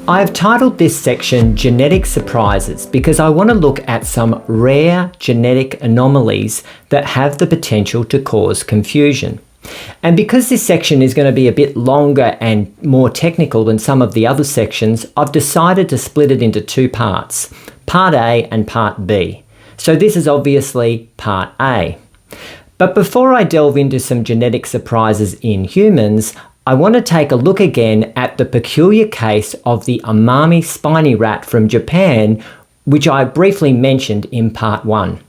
I've titled this section Genetic Surprises because I want to look at some rare genetic anomalies that have the potential to cause confusion. And because this section is going to be a bit longer and more technical than some of the other sections, I've decided to split it into two parts, Part A and Part B. So this is obviously Part A. But before I delve into some genetic surprises in humans, I want to take a look again at the peculiar case of the Amami Spiny Rat from Japan, which I briefly mentioned in Part 1.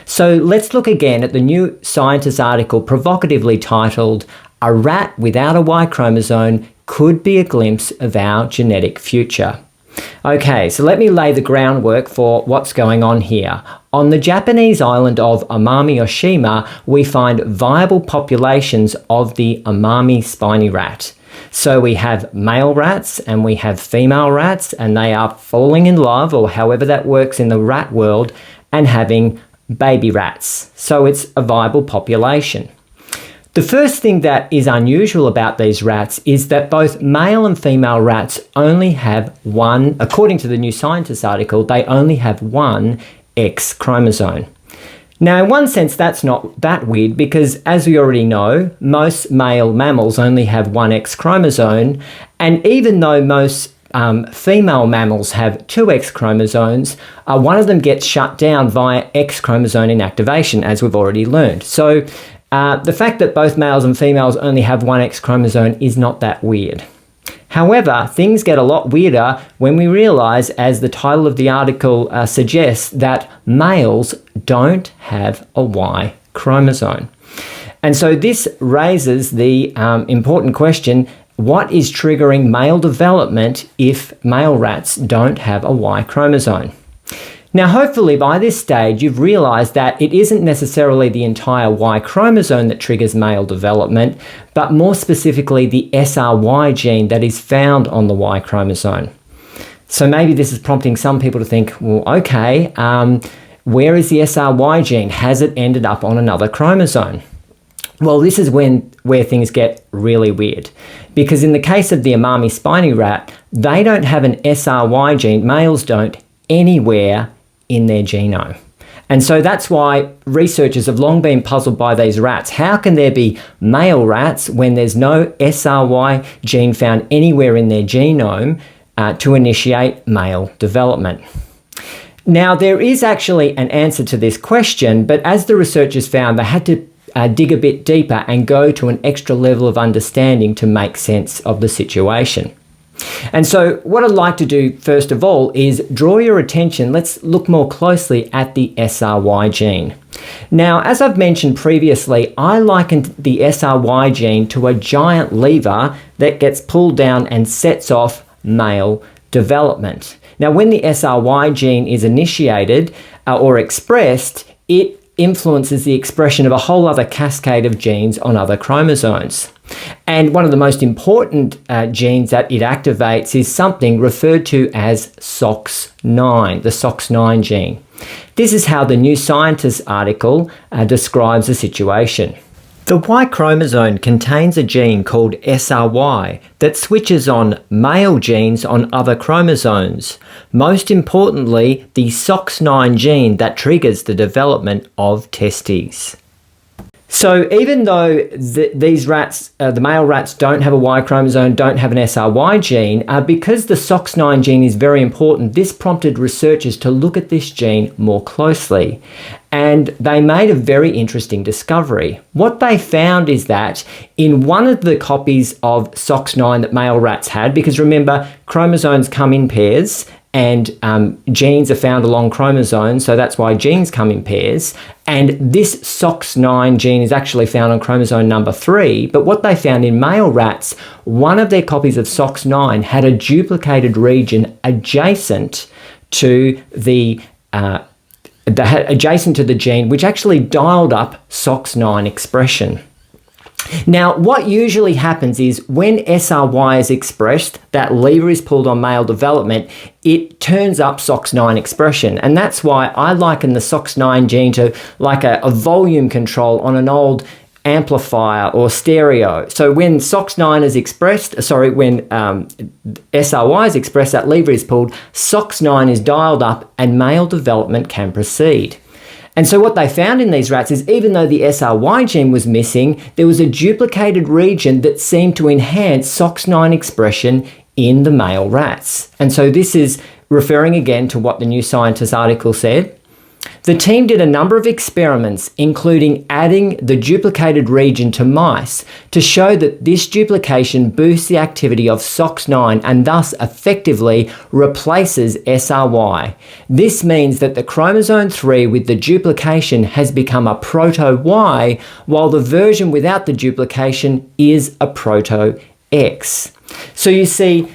So let's look again at the New Scientist article provocatively titled, "A Rat Without a Y Chromosome Could Be a Glimpse of Our Genetic Future." Okay, so let me lay the groundwork for what's going on here. On the Japanese island of Amami Oshima, we find viable populations of the Amami Spiny Rat. So we have male rats and we have female rats, and they are falling in love, or however that works in the rat world, and having baby rats. So it's a viable population. The first thing that is unusual about these rats is that both male and female rats only have one, according to the New Scientist article, they only have one X chromosome. Now, in one sense, that's not that weird because, as we already know, most male mammals only have one X chromosome, and even though most female mammals have two X chromosomes, one of them gets shut down via X chromosome inactivation, as we've already learned. So the fact that both males and females only have one X chromosome is not that weird. However, things get a lot weirder when we realize, as the title of the article suggests, that males don't have a Y chromosome. And so this raises the important question, what is triggering male development if male rats don't have a Y chromosome? Now, hopefully by this stage, you've realized that it isn't necessarily the entire Y chromosome that triggers male development, but more specifically the SRY gene that is found on the Y chromosome. So maybe this is prompting some people to think, well, okay, where is the SRY gene? Has it ended up on another chromosome? Well, this is where things get really weird. Because in the case of the Amami Spiny Rat, they don't have an SRY gene, males don't, anywhere in their genome. And so that's why researchers have long been puzzled by these rats. How can there be male rats when there's no SRY gene found anywhere in their genome to initiate male development? Now, there is actually an answer to this question, but as the researchers found, they had to dig a bit deeper and go to an extra level of understanding to make sense of the situation. And so what I'd like to do first of all is draw your attention. Let's look more closely at the SRY gene. Now, as I've mentioned previously, I likened the SRY gene to a giant lever that gets pulled down and sets off male development. Now, when the SRY gene is initiated or expressed, it influences the expression of a whole other cascade of genes on other chromosomes. And one of the most important genes that it activates is something referred to as SOX9, the SOX9 gene. This is how the New Scientist article describes the situation. The Y chromosome contains a gene called SRY that switches on male genes on other chromosomes. Most importantly, the SOX9 gene that triggers the development of testes. So even though these rats, the male rats, don't have a Y chromosome, don't have an SRY gene, because the SOX9 gene is very important, this prompted researchers to look at this gene more closely. And they made a very interesting discovery. What they found is that in one of the copies of SOX9 that male rats had, because remember, chromosomes come in pairs, and genes are found along chromosomes, so that's why genes come in pairs. And this SOX9 gene is actually found on chromosome number 3, but what they found in male rats, one of their copies of SOX9 had a duplicated region adjacent to the gene, which actually dialed up SOX9 expression. Now, what usually happens is when SRY is expressed, that lever is pulled on male development, it turns up SOX9 expression. And that's why I liken the SOX9 gene to like a volume control on an old amplifier or stereo. So when SOX9 is expressed, when SRY is expressed, that lever is pulled, SOX9 is dialed up and male development can proceed. And so what they found in these rats is even though the SRY gene was missing, there was a duplicated region that seemed to enhance SOX9 expression in the male rats. And so this is referring again to what the New Scientist article said. The team did a number of experiments, including adding the duplicated region to mice to show that this duplication boosts the activity of SOX9 and thus effectively replaces SRY. This means that the chromosome 3 with the duplication has become a proto-Y, while the version without the duplication is a proto-X. So you see,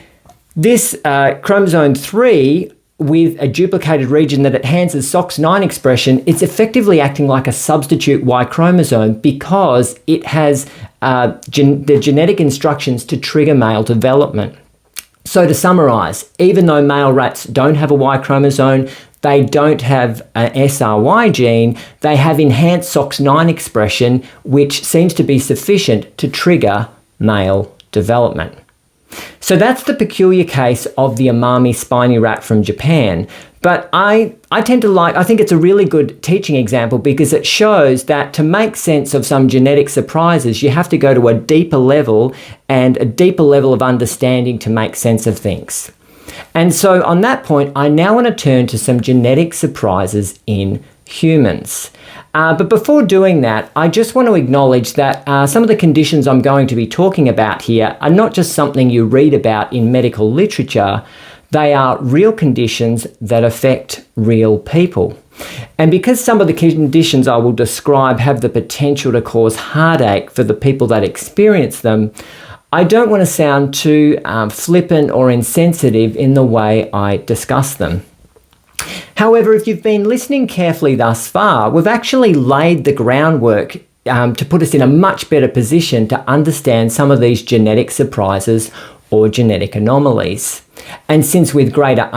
this chromosome 3 with a duplicated region that enhances SOX9 expression, it's effectively acting like a substitute Y chromosome because it has the genetic instructions to trigger male development. So to summarize, even though male rats don't have a Y chromosome, they don't have an SRY gene, they have enhanced SOX9 expression, which seems to be sufficient to trigger male development. So that's the peculiar case of the Amami spiny rat from Japan. But I think it's a really good teaching example because it shows that to make sense of some genetic surprises, you have to go to a deeper level and a deeper level of understanding to make sense of things. And so on that point, I now want to turn to some genetic surprises in humans. But before doing that, I just want to acknowledge that some of the conditions I'm going to be talking about here are not just something you read about in medical literature, they are real conditions that affect real people. And because some of the conditions I will describe have the potential to cause heartache for the people that experience them, I don't want to sound too flippant or insensitive in the way I discuss them. However, if you've been listening carefully thus far, we've actually laid the groundwork to put us in a much better position to understand some of these genetic surprises or genetic anomalies. And since with greater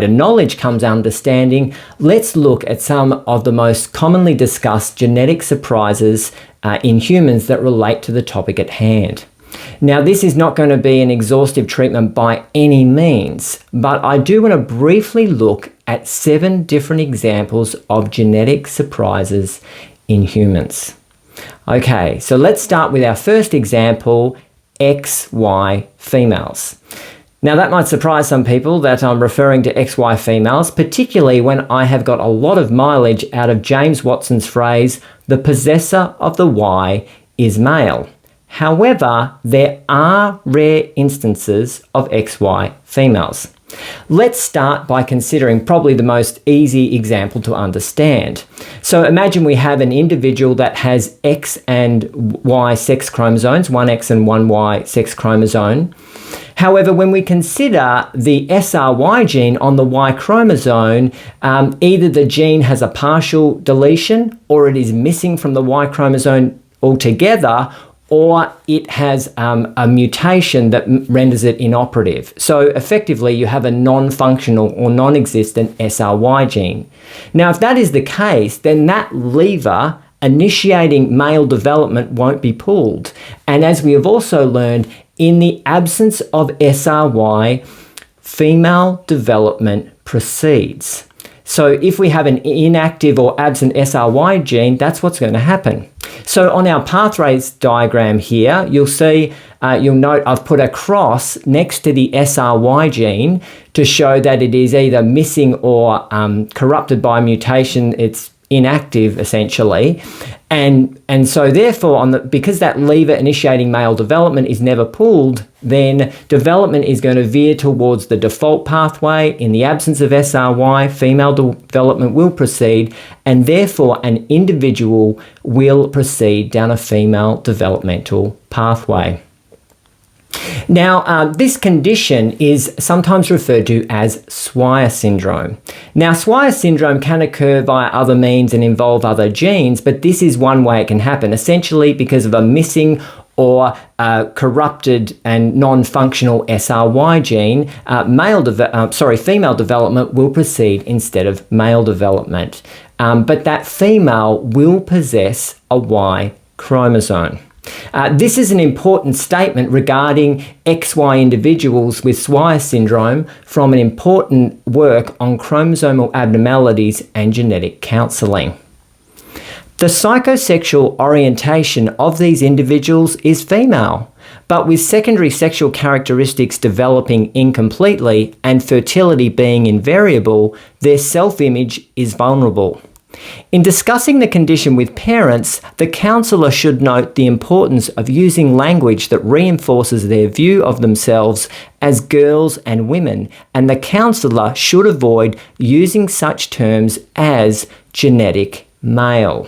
knowledge comes understanding, let's look at some of the most commonly discussed genetic surprises in humans that relate to the topic at hand. Now, this is not going to be an exhaustive treatment by any means, but I do want to briefly look at 7 different examples of genetic surprises in humans. Okay, so let's start with our first example, XY females. Now, that might surprise some people that I'm referring to XY females, particularly when I have got a lot of mileage out of James Watson's phrase, "The possessor of the Y is male." However, there are rare instances of XY females. Let's start by considering probably the most easy example to understand. So imagine we have an individual that has X and Y sex chromosomes, one X and one Y sex chromosome. However, when we consider the SRY gene on the Y chromosome, either the gene has a partial deletion or it is missing from the Y chromosome altogether, or it has a mutation that renders it inoperative. So effectively, you have a non-functional or non-existent SRY gene. Now, if that is the case, then that lever initiating male development won't be pulled. And as we have also learned, in the absence of SRY, female development proceeds. So if we have an inactive or absent SRY gene, that's what's going to happen. So on our pathways diagram here, you'll note I've put a cross next to the SRY gene to show that it is either missing or corrupted by mutation. It's inactive essentially. And so therefore, because that lever initiating male development is never pulled, then development is going to veer towards the default pathway. In the absence of SRY, female development will proceed, and therefore an individual will proceed down a female developmental pathway. Now, this condition is sometimes referred to as Swyer Syndrome. Now, Swyer Syndrome can occur via other means and involve other genes, but this is one way it can happen, essentially because of a missing or corrupted and non-functional SRY gene, female development will proceed instead of male development. but that female will possess a Y chromosome. This is an important statement regarding XY individuals with Swyer syndrome from an important work on chromosomal abnormalities and genetic counselling. The psychosexual orientation of these individuals is female, but with secondary sexual characteristics developing incompletely and fertility being invariable, their self-image is vulnerable. In discussing the condition with parents, the counsellor should note the importance of using language that reinforces their view of themselves as girls and women, and the counsellor should avoid using such terms as genetic male.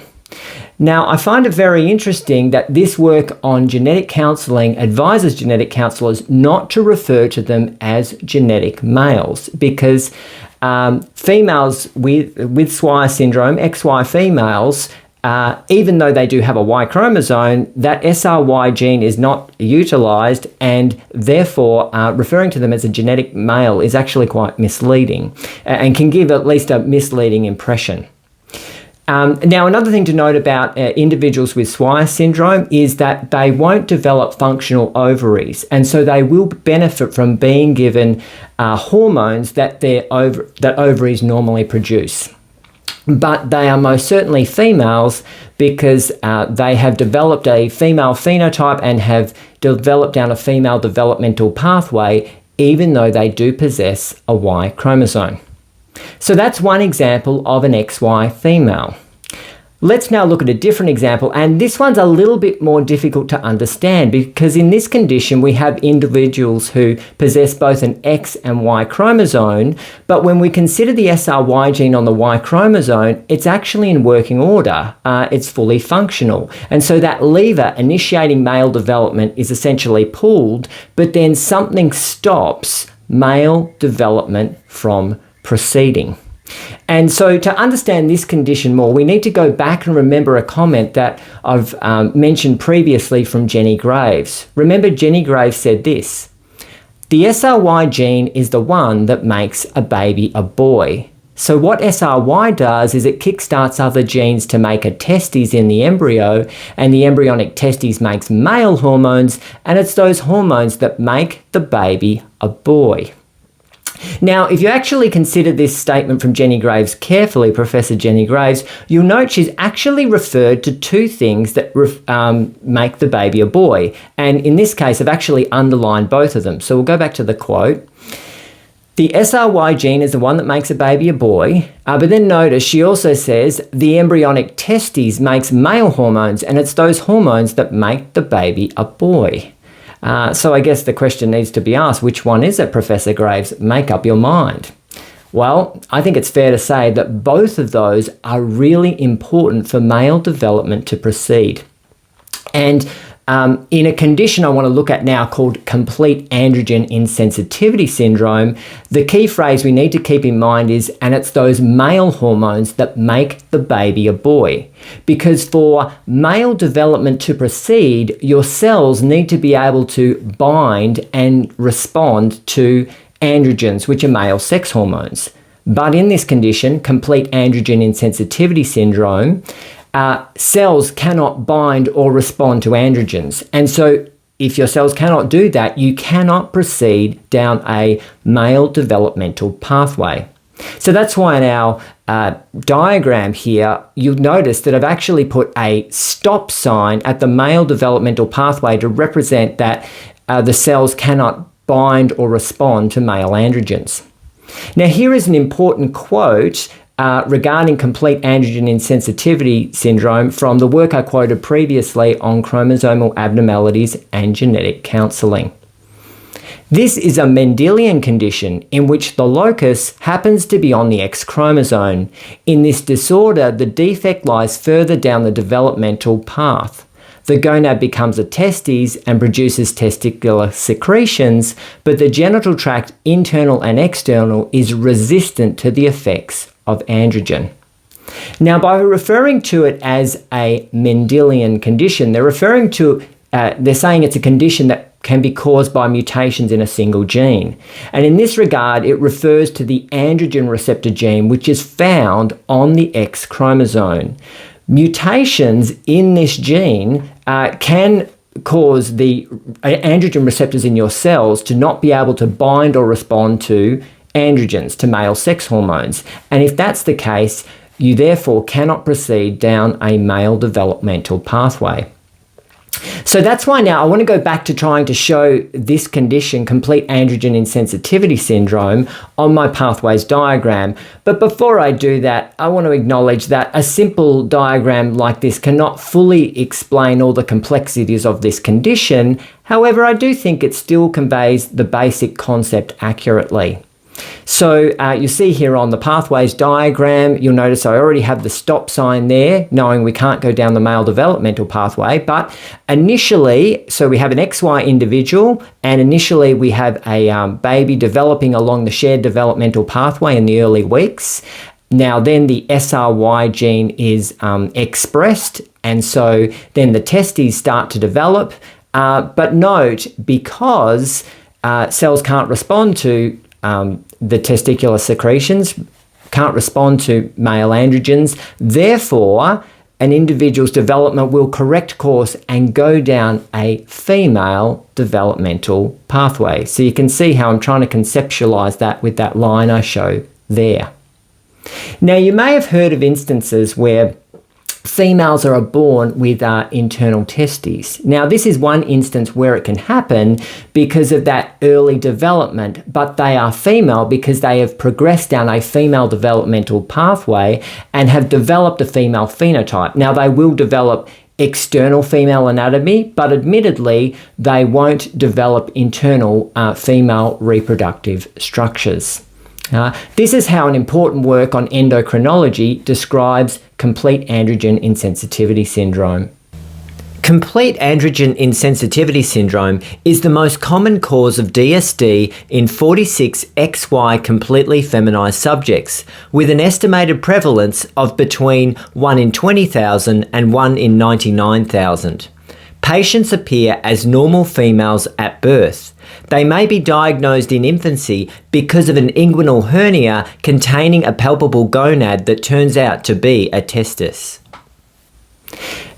Now, I find it very interesting that this work on genetic counselling advises genetic counsellors not to refer to them as genetic males, because females with Swyer syndrome, XY females, even though they do have a Y chromosome, that SRY gene is not utilised, and therefore referring to them as a genetic male is actually quite misleading and can give at least a misleading impression. Now, another thing to note about individuals with Swyer syndrome is that they won't develop functional ovaries, and so they will benefit from being given hormones that that ovaries normally produce. But they are most certainly females because they have developed a female phenotype and have developed down a female developmental pathway, even though they do possess a Y chromosome. So that's one example of an XY female. Let's now look at a different example, and this one's a little bit more difficult to understand because in this condition we have individuals who possess both an X and Y chromosome, but when we consider the SRY gene on the Y chromosome, it's actually in working order. It's fully functional, and so that lever initiating male development is essentially pulled, but then something stops male development from proceeding. And so to understand this condition more, we need to go back and remember a comment that I've mentioned previously from Jenny Graves. Remember, Jenny Graves said this: the SRY gene is the one that makes a baby a boy. So what SRY does is it kickstarts other genes to make a testes in the embryo, and the embryonic testes makes male hormones, and it's those hormones that make the baby a boy. Now, if you actually consider this statement from Jenny Graves carefully, Professor Jenny Graves, you'll note she's actually referred to two things that make the baby a boy. And in this case, I've actually underlined both of them. So we'll go back to the quote. The SRY gene is the one that makes a baby a boy, but then notice she also says the embryonic testes makes male hormones, and it's those hormones that make the baby a boy. So I guess the question needs to be asked, which one is it, Professor Graves? Make up your mind. Well, I think it's fair to say that both of those are really important for male development to proceed. And in a condition I want to look at now called complete androgen insensitivity syndrome, the key phrase we need to keep in mind is, and it's those male hormones that make the baby a boy. Because for male development to proceed, your cells need to be able to bind and respond to androgens, which are male sex hormones. But in this condition, complete androgen insensitivity syndrome, cells cannot bind or respond to androgens. And so if your cells cannot do that, you cannot proceed down a male developmental pathway. So that's why in our diagram here, you'll notice that I've actually put a stop sign at the male developmental pathway to represent that the cells cannot bind or respond to male androgens. Now, here is an important quote regarding complete androgen insensitivity syndrome from the work I quoted previously on chromosomal abnormalities and genetic counselling. This is a Mendelian condition in which the locus happens to be on the X chromosome. In this disorder, the defect lies further down the developmental path. The gonad becomes a testes and produces testicular secretions, but the genital tract, internal and external, is resistant to the effects of androgen. Now, by referring to it as a Mendelian condition, they're saying it's a condition that can be caused by mutations in a single gene. And in this regard, it refers to the androgen receptor gene, which is found on the X chromosome. Mutations in this gene can cause the androgen receptors in your cells to not be able to bind or respond to androgens, to male sex hormones. And if that's the case, you therefore cannot proceed down a male developmental pathway. So that's why now I want to go back to trying to show this condition, complete androgen insensitivity syndrome, on my pathways diagram. But before I do that, I want to acknowledge that a simple diagram like this cannot fully explain all the complexities of this condition. However, I do think it still conveys the basic concept accurately. So you see here on the pathways diagram, you'll notice I already have the stop sign there, knowing we can't go down the male developmental pathway. But initially, so we have an XY individual, and initially we have a baby developing along the shared developmental pathway in the early weeks. Now then the SRY gene is expressed, and so then the testes start to develop. But note, because cells can't respond to the testicular secretions, can't respond to male androgens. Therefore, an individual's development will correct course and go down a female developmental pathway. So you can see how I'm trying to conceptualize that with that line I show there. Now, you may have heard of instances where females are born with internal testes. Now, this is one instance where it can happen because of that early development, but they are female because they have progressed down a female developmental pathway and have developed a female phenotype. Now, they will develop external female anatomy, but admittedly, they won't develop internal female reproductive structures. This is how an important work on endocrinology describes complete androgen insensitivity syndrome. Complete androgen insensitivity syndrome is the most common cause of DSD in 46 XY completely feminized subjects, with an estimated prevalence of between 1 in 20,000 and 1 in 99,000. Patients appear as normal females at birth. They may be diagnosed in infancy because of an inguinal hernia containing a palpable gonad that turns out to be a testis.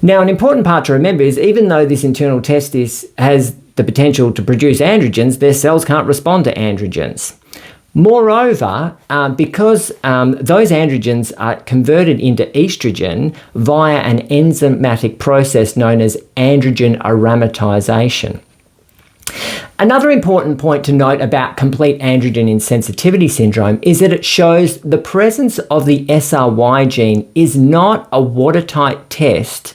Now, an important part to remember is even though this internal testis has the potential to produce androgens, their cells can't respond to androgens. Moreover, because those androgens are converted into estrogen via an enzymatic process known as androgen aromatization. Another important point to note about complete androgen insensitivity syndrome is that it shows the presence of the SRY gene is not a watertight test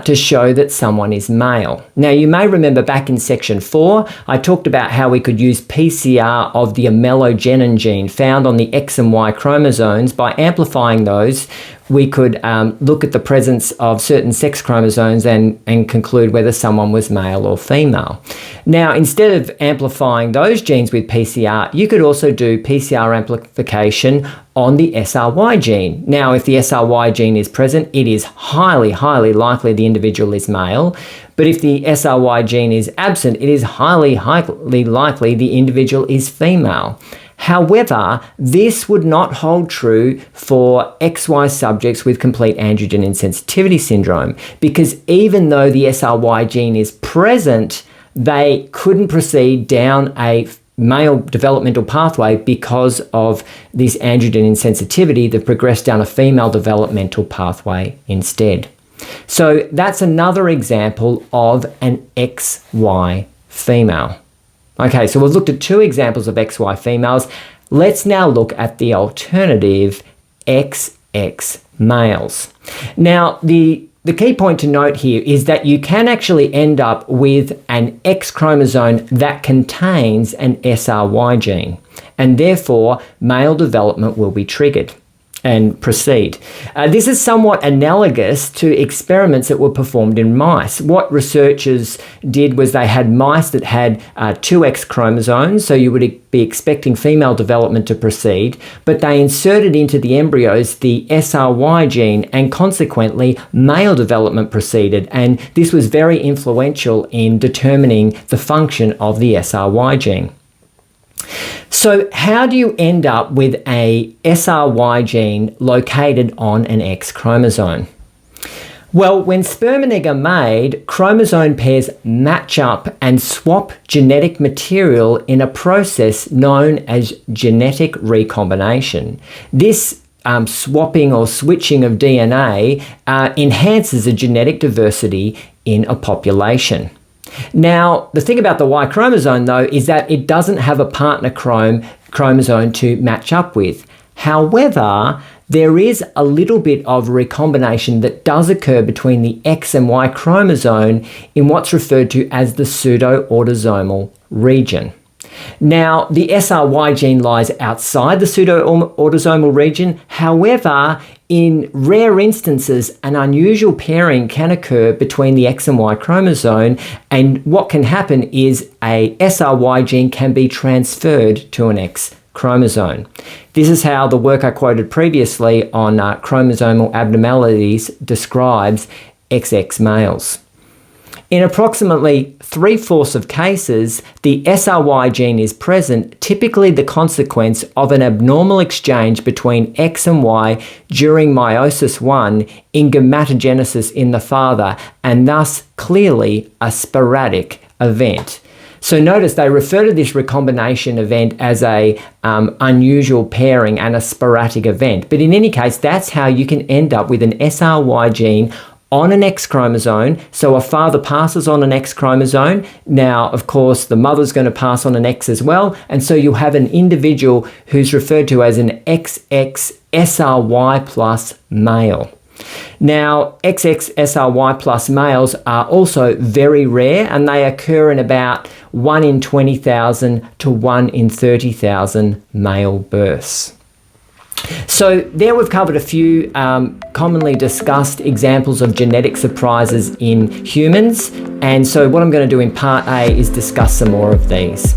to show that someone is male. Now, you may remember back in section 4, I talked about how we could use PCR of the amelogenin gene found on the X and Y chromosomes. By amplifying those, we could look at the presence of certain sex chromosomes and conclude whether someone was male or female. Now, instead of amplifying those genes with PCR, you could also do PCR amplification on the SRY gene. Now, if the SRY gene is present, it is highly, highly likely the individual is male. But if the SRY gene is absent, it is highly, highly likely the individual is female. However, this would not hold true for XY subjects with complete androgen insensitivity syndrome, because even though the SRY gene is present, they couldn't proceed down a male developmental pathway because of this androgen insensitivity that progressed down a female developmental pathway instead. So that's another example of an XY female. Okay, so we've looked at 2 examples of XY females. Let's now look at the alternative XX males. Now, the key point to note here is that you can actually end up with an X chromosome that contains an SRY gene, and therefore male development will be triggered. and proceed. This is somewhat analogous to experiments that were performed in mice. What researchers did was they had mice that had two X chromosomes, so you would be expecting female development to proceed, but they inserted into the embryos the SRY gene, and consequently male development proceeded, and this was very influential in determining the function of the SRY gene. So how do you end up with a SRY gene located on an X chromosome? Well, when sperm and egg are made, chromosome pairs match up and swap genetic material in a process known as genetic recombination. This swapping or switching of DNA enhances the genetic diversity in a population. Now, the thing about the Y chromosome, though, is that it doesn't have a partner chromosome to match up with. However, there is a little bit of recombination that does occur between the X and Y chromosome in what's referred to as the pseudo-autosomal region. Now, the SRY gene lies outside the pseudo-autosomal region. However, in rare instances, an unusual pairing can occur between the X and Y chromosome, and what can happen is a SRY gene can be transferred to an X chromosome. This is how the work I quoted previously on chromosomal abnormalities describes XX males. In approximately 3/4 of cases, the SRY gene is present, typically the consequence of an abnormal exchange between X and Y during meiosis I in gametogenesis in the father, and thus clearly a sporadic event. So notice they refer to this recombination event as a unusual pairing and a sporadic event. But in any case, that's how you can end up with an SRY gene on an X chromosome. So a father passes on an X chromosome. Now, of course, the mother's going to pass on an X as well. And so you'll have an individual who's referred to as an XX SRY plus male. Now, XX SRY plus males are also very rare, and they occur in about 1 in 20,000 to 1 in 30,000 male births. So there we've covered a few commonly discussed examples of genetic surprises in humans, and so what I'm going to do in part A is discuss some more of these.